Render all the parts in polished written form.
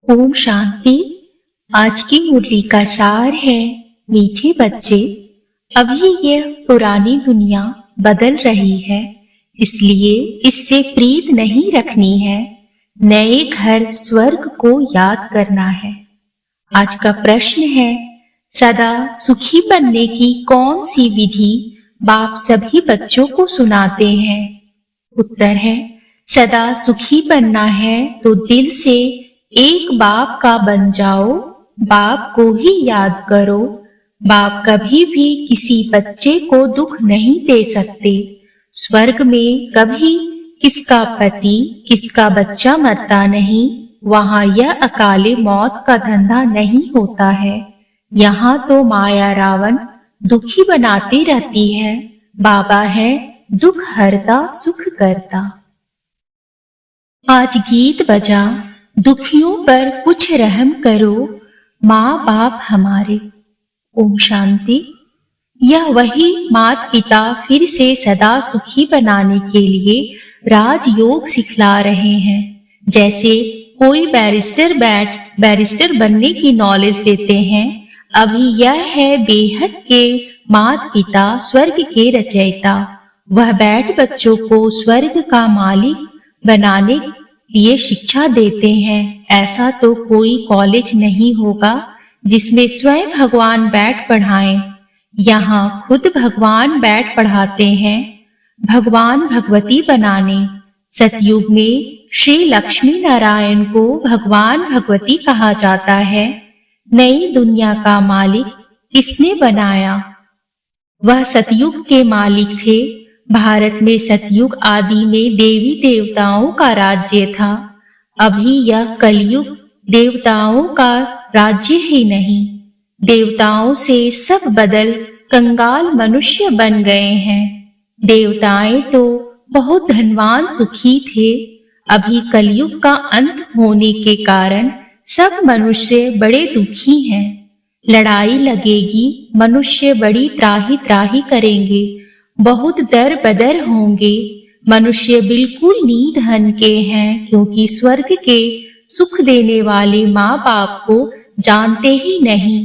ओम शांति। आज की मुरली का सार है, मीठे बच्चे, अभी यह पुरानी दुनिया बदल रही है, इसलिए इससे प्रीत नहीं रखनी है। नए घर स्वर्ग को याद करना है। आज का प्रश्न है, सदा सुखी बनने की कौन सी विधि बाप सभी बच्चों को सुनाते हैं? उत्तर है, सदा सुखी बनना है तो दिल से एक बाप का बन जाओ, बाप को ही याद करो। बाप कभी भी किसी बच्चे को दुख नहीं दे सकते। स्वर्ग में कभी किसका पति किसका बच्चा मरता नहीं। वहां यह अकाले मौत का धंधा नहीं होता है। यहाँ तो माया रावण दुखी बनाती रहती है। बाबा है दुख हरता सुख करता। आज गीत बजा, दुखियों पर कुछ रहम करो, माँ बाप हमारे। ओम शांति। यह वही माता पिता फिर से सदा सुखी बनाने के लिए राजयोग सिखला रहे हैं। जैसे कोई बैरिस्टर बनने की नॉलेज देते हैं। अभी यह है बेहद के माता पिता स्वर्ग के रचयिता। वह बैठ बच्चों को स्वर्ग का मालिक बनाने ये शिक्षा देते हैं। ऐसा तो कोई कॉलेज नहीं होगा जिसमें स्वयं भगवान बैठ पढ़ाएं। यहाँ खुद भगवान बैठ पढ़ाते हैं। भगवान भगवती बनाने। सतयुग में श्री लक्ष्मी नारायण को भगवान भगवती कहा जाता है। नई दुनिया का मालिक किसने बनाया? वह सतयुग के मालिक थे। भारत में सतयुग आदि में देवी देवताओं का राज्य था। अभी यह कलयुग देवताओं का राज्य ही नहीं। देवताओं से सब बदल कंगाल मनुष्य बन गए हैं। देवताएं तो बहुत धनवान सुखी थे। अभी कलयुग का अंत होने के कारण सब मनुष्य बड़े दुखी हैं। लड़ाई लगेगी, मनुष्य बड़ी त्राही त्राही करेंगे, बहुत दर बदर होंगे। मनुष्य बिल्कुल नीधन के हैं, क्योंकि स्वर्ग के सुख देने वाले माँ बाप को जानते ही नहीं।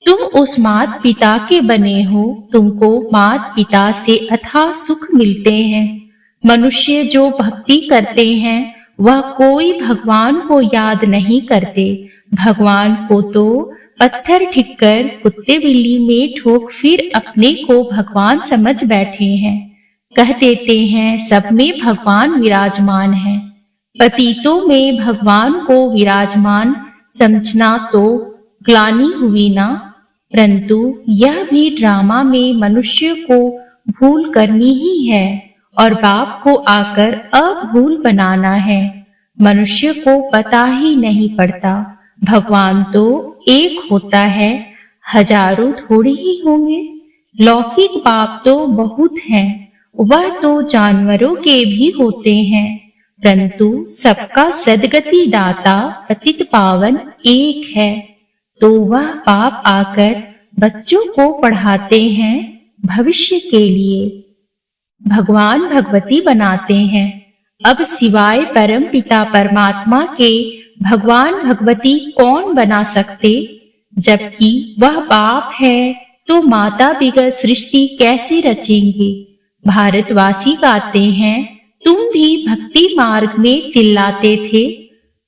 तुम उस माता पिता के बने हो। तुमको माता पिता से अथाह सुख मिलते हैं। मनुष्य जो भक्ति करते हैं वह कोई भगवान को याद नहीं करते। भगवान को तो पत्थर ठिक्कर कुत्ते बिल्ली में ठोक फिर अपने को भगवान समझ बैठे हैं। कह देते हैं सब में भगवान विराजमान है। पतितों में भगवान को विराजमान समझना तो ग्लानि हुई ना। परंतु यह भी ड्रामा में मनुष्य को भूल करनी ही है और बाप को आकर अभूल बनाना है। मनुष्य को पता ही नहीं पड़ता। भगवान तो एक होता है, हजारों थोड़े ही होंगे। लौकिक बाप तो बहुत हैं, वह तो जानवरों के भी होते हैं। परंतु सबका सदगति दाता पतित पावन एक है। तो वह बाप आकर बच्चों को पढ़ाते हैं भविष्य के लिए। भगवान भगवती बनाते हैं। अब सिवाय परम पिता परमात्मा के भगवान भगवती कौन बना सकते? जबकि वह बाप है तो माता बिगर सृष्टि कैसे रचेंगे? भारतवासी गाते हैं, तुम भी भक्ति मार्ग में चिल्लाते थे,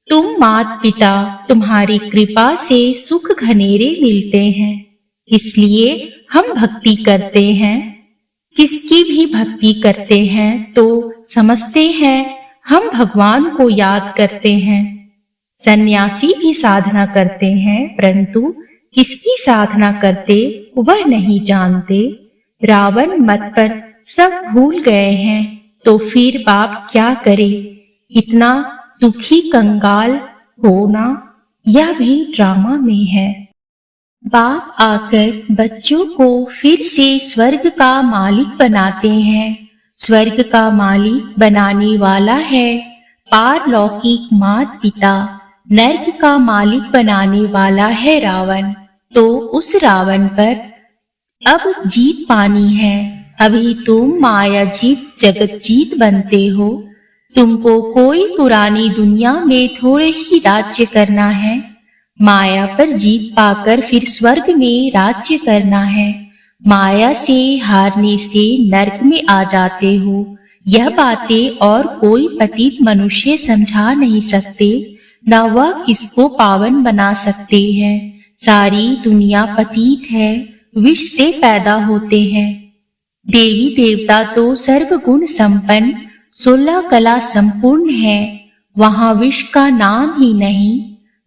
तुम मात पिता तुम्हारी कृपा से सुख घनेरे मिलते हैं। इसलिए हम भक्ति करते हैं। किसकी भी भक्ति करते हैं तो समझते हैं हम भगवान को याद करते हैं। सन्यासी भी साधना करते हैं, परंतु किसकी साधना करते वह नहीं जानते। रावण मत पर सब भूल गए हैं, तो फिर बाप क्या करे? इतना दुखी कंगाल होना यह भी ड्रामा में है। बाप आकर बच्चों को फिर से स्वर्ग का मालिक बनाते हैं। स्वर्ग का मालिक बनाने वाला है पारलौकिक माता पिता। नर्क का मालिक बनाने वाला है रावण। तो उस रावण पर अब जीत पानी है। अभी तुम माया जीत जगत जीत बनते हो। तुमको कोई पुरानी दुनिया में थोड़े ही राज्य करना है, माया पर जीत पाकर फिर स्वर्ग में राज्य करना है। माया से हारने से नरक में आ जाते हो। यह बातें और कोई पतित मनुष्य समझा नहीं सकते, न वह किसको पावन बना सकते हैं। सारी दुनिया पतित है, विष से पैदा होते हैं। देवी देवता तो सर्वगुण संपन्न 16 कला संपूर्ण है, वहां विष का नाम ही नहीं।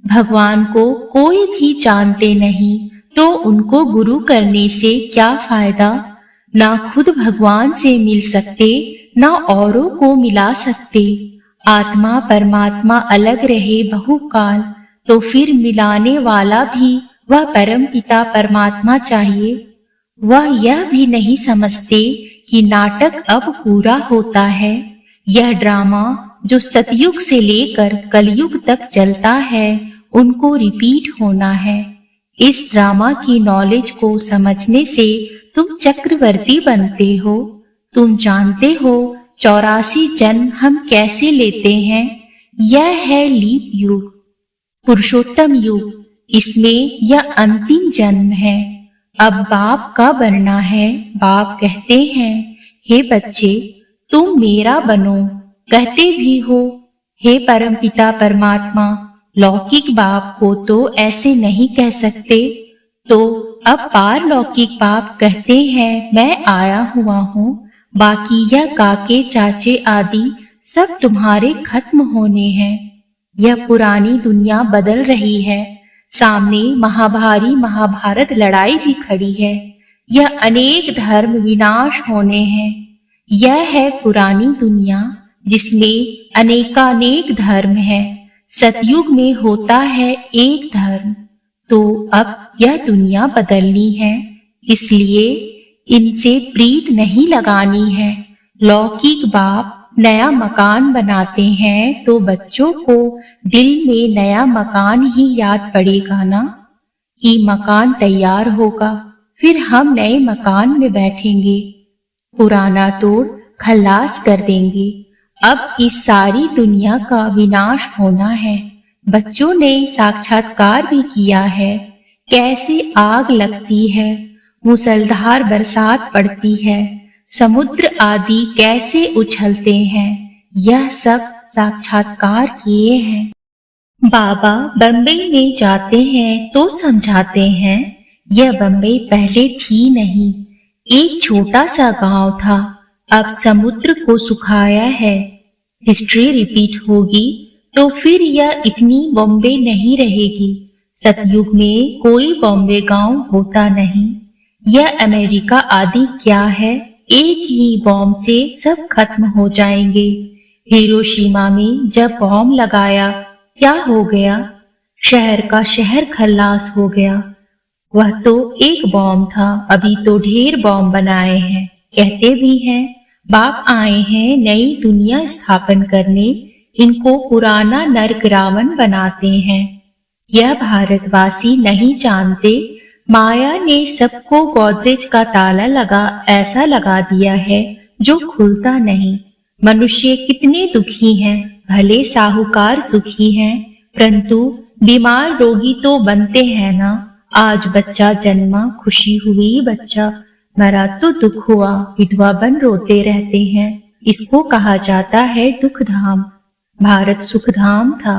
भगवान को कोई भी जानते नहीं तो उनको गुरु करने से क्या फायदा। ना खुद भगवान से मिल सकते, ना औरों को मिला सकते। आत्मा परमात्मा अलग रहे बहुकाल, तो फिर मिलाने वाला भी वह परम पिता परमात्मा चाहिए। वह यह भी नहीं समझते कि नाटक अब पूरा होता है। यह ड्रामा जो सतयुग से लेकर कलयुग तक चलता है, उनको रिपीट होना है। इस ड्रामा की नॉलेज को समझने से तुम चक्रवर्ती बनते हो। तुम जानते हो 84 जन्म हम कैसे लेते हैं। यह है लीप युग, पुरुषोत्तम युग। इसमें यह अंतिम जन्म है। अब बाप का बनना है। बाप कहते हैं, हे बच्चे तुम मेरा बनो। कहते भी हो, हे परमपिता परमात्मा। लौकिक बाप को तो ऐसे नहीं कह सकते, तो अब पारलौकिक बाप कहते हैं, मैं आया हुआ हूँ। बाकी यह काके चाचे आदि सब तुम्हारे खत्म होने हैं। यह पुरानी दुनिया बदल रही है। सामने महाभारी महाभारत लड़ाई भी खड़ी है। यह अनेक धर्म विनाश होने हैं। यह है पुरानी दुनिया जिसमें अनेकानेक धर्म है। सतयुग में होता है एक धर्म। तो अब यह दुनिया बदलनी है, इसलिए इनसे प्रीत नहीं लगानी है। लौकिक बाप नया मकान बनाते हैं तो बच्चों को दिल में नया मकान ही याद पड़ेगा ना, कि मकान तैयार होगा, फिर हम नए मकान में बैठेंगे। पुराना तोड़ खल्लास कर देंगे। अब इस सारी दुनिया का विनाश होना है। बच्चों ने साक्षात्कार भी किया है, कैसे आग लगती है, मूसलधार बरसात पड़ती है, समुद्र आदि कैसे उछलते हैं। यह सब साक्षात्कार किए हैं। बाबा बम्बई में जाते हैं तो समझाते हैं, यह बम्बई पहले थी नहीं, एक छोटा सा गांव था। अब समुद्र को सुखाया है। हिस्ट्री रिपीट होगी तो फिर यह इतनी बॉम्बे नहीं रहेगी। सतयुग में कोई बॉम्बे गांव होता नहीं। यह अमेरिका आदि क्या है, एक ही बॉम्ब से सब खत्म हो जाएंगे। हिरोशिमा में जब बॉम्ब लगाया क्या हो गया, शहर का शहर खल्लास हो गया। वह तो एक बॉम्ब था, अभी तो ढेर बॉम्ब बनाए हैं। कहते भी हैं बाप आए हैं नई दुनिया स्थापन करने, इनको पुराना नरक रावण बनाते हैं। यह भारतवासी नहीं जानते, माया ने सबको गोदरेज का ताला ऐसा लगा दिया है जो खुलता नहीं। मनुष्य कितने दुखी हैं, भले साहूकार सुखी हैं, परंतु बीमार रोगी तो बनते हैं ना। आज बच्चा जन्मा खुशी हुई, बच्चा मरा तो दुख हुआ, विधवा बन रोते रहते हैं। इसको कहा जाता है दुख धाम। भारत सुखधाम था,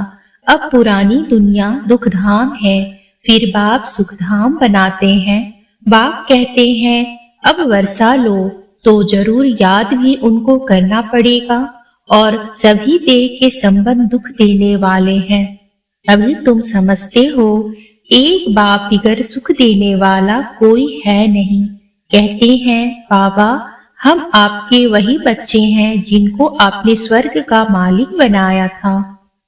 अब पुरानी दुनिया दुखधाम है। फिर बाप सुखधाम बनाते हैं। बाप कहते हैं अब वर्षा लो, तो जरूर याद भी उनको करना पड़ेगा। और सभी देह के संबंध दुख देने वाले हैं। अभी तुम समझते हो एक बाप बिगर सुख देने वाला कोई है नहीं। कहते हैं बाबा हम आपके वही बच्चे हैं जिनको आपने स्वर्ग का मालिक बनाया था।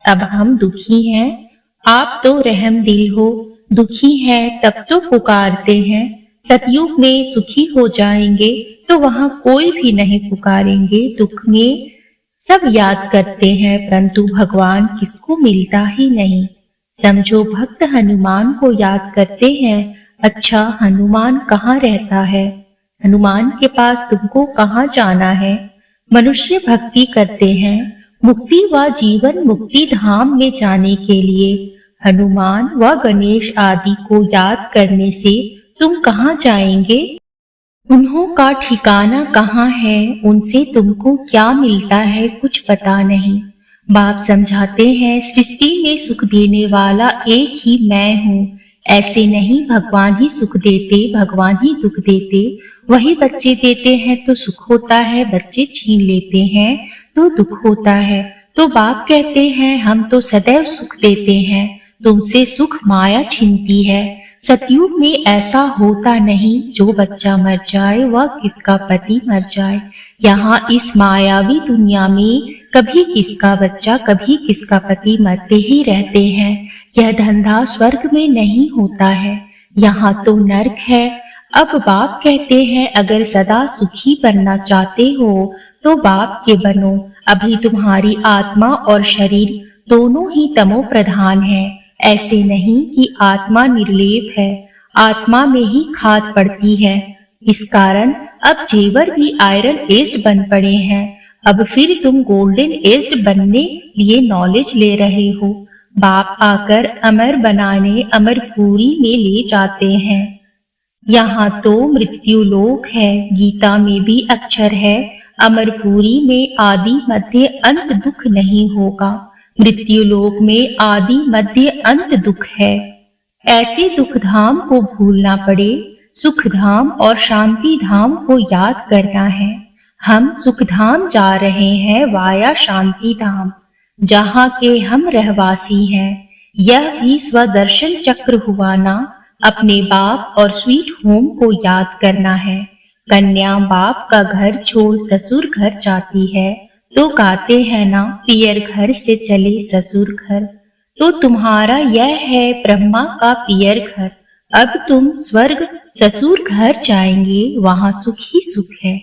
अब हम दुखी हैं, आप तो रहम दिल हो। दुखी हैं तब तो पुकारते हैं। सतयुग में सुखी हो जाएंगे तो वहां कोई भी नहीं पुकारेंगे। दुख में सब याद करते हैं, परंतु भगवान किसको मिलता ही नहीं। समझो भक्त हनुमान को याद करते हैं। अच्छा हनुमान कहाँ रहता है, हनुमान के पास तुमको कहाँ जाना है। मनुष्य भक्ति करते हैं, मुक्ति व जीवन मुक्ति धाम में जाने के लिए हनुमान व गणेश आदि को याद करने से तुम कहाँ जाएंगे? उन्हों का ठिकाना कहाँ है? उनसे तुमको क्या मिलता है कुछ पता नहीं। बाप समझाते हैं, सृष्टि में सुख देने वाला एक ही मैं हूँ। ऐसे नहीं भगवान ही सुख देते, भगवान ही दुख देते। वही बच्चे देते हैं तो सुख होता है, बच्चे छीन लेते हैं तो दुख होता है। तो बाप कहते हैं हम तो सदैव सुख देते हैं, तुमसे सुख माया छीनती है। सतयुग में ऐसा होता नहीं, जो बच्चा मर जाए वह किसका पति मर जाए। यहाँ इस मायावी दुनिया में कभी किसका बच्चा कभी किसका पति मरते ही रहते हैं। यह धंधा स्वर्ग में नहीं होता है, यहाँ तो नर्क है। अब बाप कहते हैं अगर सदा सुखी बनना चाहते हो तो बाप के बनो। अभी तुम्हारी आत्मा और शरीर दोनों ही तमो प्रधान है। ऐसे नहीं कि आत्मा निर्लेप है, आत्मा में ही खाद पड़ती है। इस कारण अब जेवर भी आयरन एस्ड बन पड़े हैं। अब फिर तुम गोल्डन एस्ड बनने लिए नॉलेज ले रहे हो। बाप आकर अमर बनाने अमरपुरी में ले जाते हैं। यहाँ तो मृत्यु लोक है, गीता में भी अक्षर है, अमरपुरी में आदि मध्य अंत दुख नहीं होगा। मृत्यु लोक में आदि मध्य अंत दुख है। ऐसे दुख धाम को भूलना पड़े, सुख धाम और शांति धाम को याद करना है। हम सुख धाम जा रहे हैं वाया शांति धाम, जहाँ के हम रहवासी हैं। यह भी स्वदर्शन चक्र हुआ ना। अपने बाप और स्वीट होम को याद करना है। कन्या बाप का घर छोड़ ससुर घर जाती है तो गाते हैं ना, पियर घर से चले ससुर घर। तो तुम्हारा यह है ब्रह्मा का पियर घर। अब तुम स्वर्ग ससुर घर जाएंगे, वहां सुख ही सुख है,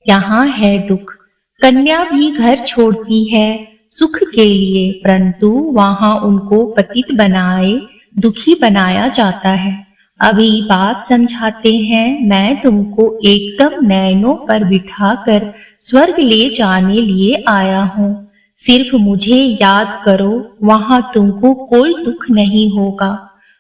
यहाँ है दुख। कन्या भी घर छोड़ती है सुख के लिए, परंतु वहां उनको पतित बनाए दुखी बनाया जाता है। अभी बाप समझाते हैं मैं तुमको एकदम नैनों पर बिठाकर स्वर्ग ले जाने लिए आया हूँ। सिर्फ मुझे याद करो, वहां तुमको कोई दुख नहीं होगा।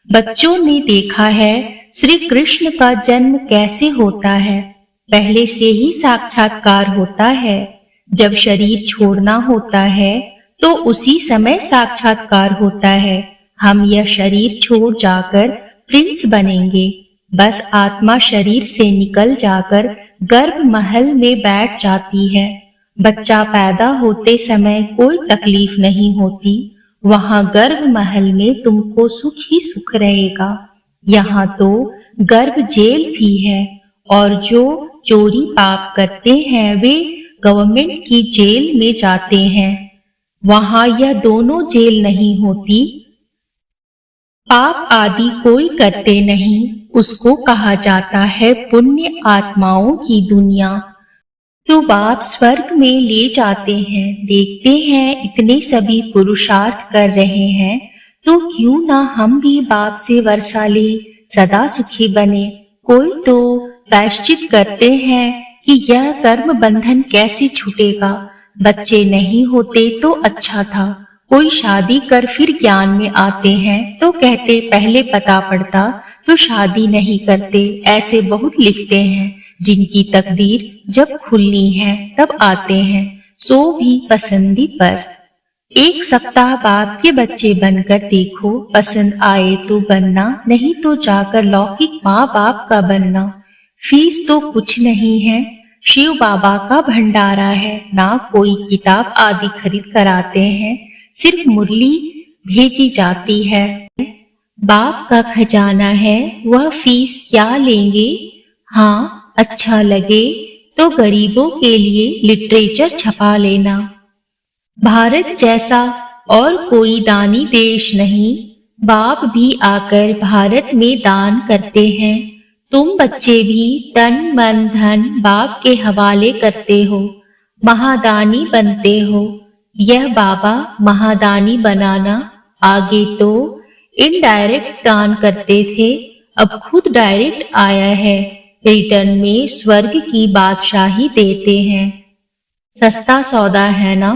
बच्चों ने देखा है श्री कृष्ण का जन्म कैसे होता है। पहले से ही साक्षात्कार होता है। जब शरीर छोड़ना होता है तो उसी समय साक्षात्कार होता है। हम यह शरीर छोड़ जाकर प्रिंस बनेंगे। बस आत्मा शरीर से निकल जाकर गर्भ महल में बैठ जाती है। बच्चा पैदा होते समय कोई तकलीफ नहीं होती। वहां गर्भ महल में तुमको सुख ही सुख रहेगा। यहाँ तो गर्भ जेल भी है, और जो चोरी पाप करते हैं वे गवर्नमेंट की जेल में जाते हैं। वहां यह दोनों जेल नहीं होती। पाप आदि कोई करते नहीं, उसको कहा जाता है पुण्य आत्माओं की दुनिया। तो बाप स्वर्ग में ले जाते हैं। देखते हैं इतने सभी पुरुषार्थ कर रहे हैं, तो क्यों ना हम भी बाप से वर्षा ले, सदा सुखी बने। कोई तो प्रायश्चित करते हैं कि यह कर्म बंधन कैसे छूटेगा। बच्चे नहीं होते तो अच्छा था। कोई शादी कर फिर ज्ञान में आते हैं तो कहते पहले पता पड़ता तो शादी नहीं करते। ऐसे बहुत लिखते हैं जिनकी तकदीर जब खुलनी है तब आते हैं, सो भी पसंदी पर। एक सप्ताह बाप के बच्चे बनकर देखो, पसंद आए तो बनना, नहीं तो जाकर लौकिक माँ बाप का बनना। फीस तो कुछ नहीं है, शिव बाबा का भंडारा है। ना कोई किताब आदि खरीद कर आते हैं, सिर्फ मुरली भेजी जाती है। बाप का खजाना है, वह फीस क्या लेंगे। हाँ, अच्छा लगे तो गरीबों के लिए लिटरेचर छपा लेना। भारत जैसा और कोई दानी देश नहीं। बाप भी आकर भारत में दान करते हैं। तुम बच्चे भी तन मन धन बाप के हवाले करते हो, महादानी बनते हो। यह बाबा महादानी बनाना। आगे तो इनडायरेक्ट दान करते थे, अब खुद डायरेक्ट आया है। रिटर्न में स्वर्ग की बादशाही देते हैं। सस्ता सौदा है ना।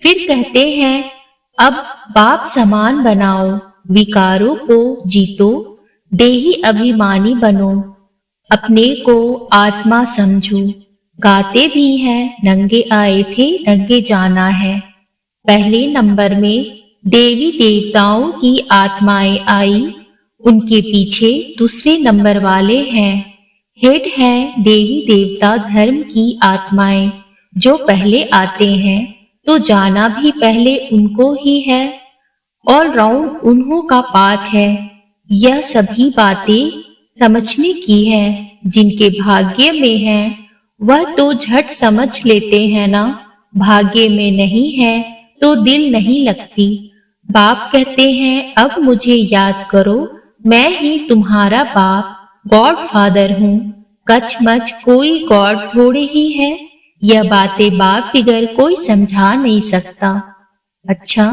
फिर कहते हैं अब बाप समान बनाओ, विकारों को जीतो, देही अभिमानी बनो, अपने को आत्मा समझो। गाते भी हैं नंगे आए थे नंगे जाना है। पहले नंबर में देवी देवताओं की आत्माएं आई, उनके पीछे दूसरे नंबर वाले हैं। हेड हैं देवी देवता धर्म की आत्माएं, जो पहले आते हैं तो जाना भी पहले उनको ही है। ऑल राउंड उन्हों का पाठ है। यह सभी बातें समझने की है। जिनके भाग्य में है वह तो झट समझ लेते हैं ना, भाग्य में नहीं है तो दिल नहीं लगती। बाप कहते हैं अब मुझे याद करो, मैं ही तुम्हारा बाप गॉड फादर हूँ। कचमच कोई गॉड थोड़े ही है। यह बातें बाप बिगर कोई समझा नहीं सकता। अच्छा,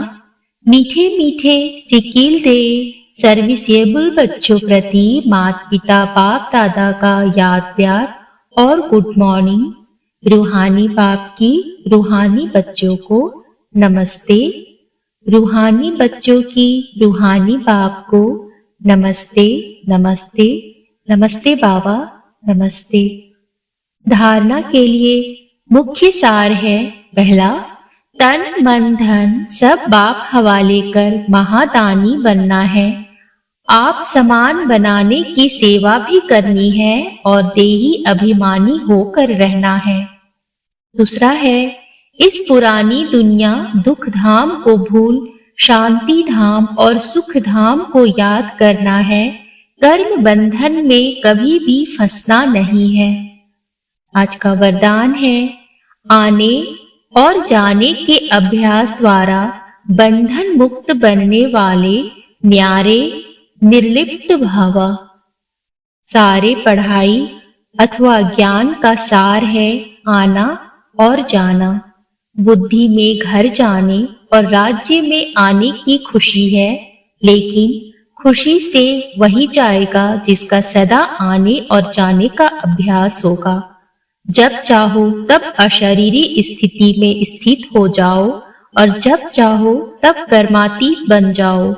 मीठे मीठे सिकील दे सर्विसेबल बच्चों प्रति माता पिता बाप दादा का याद प्यार और गुड मॉर्निंग। रूहानी बाप की रूहानी बच्चों को नमस्ते। रूहानी बच्चों की रूहानी बाप को नमस्ते नमस्ते नमस्ते बाबा नमस्ते। धारणा के लिए मुख्य सार है, पहला, तन मन धन सब बाप हवाले कर महादानी बनना है। आप समान बनाने की सेवा भी करनी है और देही अभिमानी होकर रहना है। दूसरा है, इस पुरानी दुनिया दुख धाम को भूल शांति धाम और सुख धाम को याद करना है। कर्म बंधन में कभी भी फंसना नहीं है। आज का वरदान है, आने और जाने के अभ्यास द्वारा बंधन मुक्त बनने वाले न्यारे निर्लिप्त भव। सारे पढ़ाई अथवा ज्ञान का सार है आना और जाना। बुद्धि में घर जाने और राज्य में आने की खुशी है, लेकिन खुशी से वही जाएगा जिसका सदा आने और जाने का अभ्यास होगा। जब चाहो तब अशरीरी स्थिति में स्थित हो जाओ और जब चाहो तब कर्मातीत बन जाओ।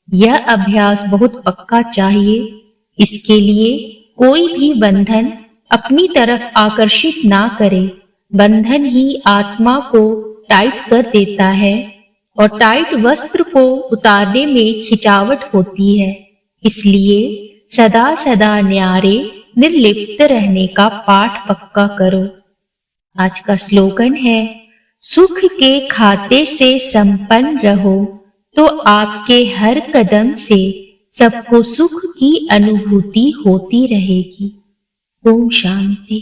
यह अभ्यास बहुत पक्का चाहिए। इसके लिए कोई भी बंधन अपनी तरफ आकर्षित ना करे। बंधन ही आत्मा को टाइट कर देता है और टाइट वस्त्र को उतारने में खिंचावट होती है। इसलिए सदा सदा न्यारे निर्लिप्त रहने का पाठ पक्का करो। आज का स्लोगन है, सुख के खाते से संपन्न रहो तो आपके हर कदम से सबको सुख की अनुभूति होती रहेगी। ओम शांति।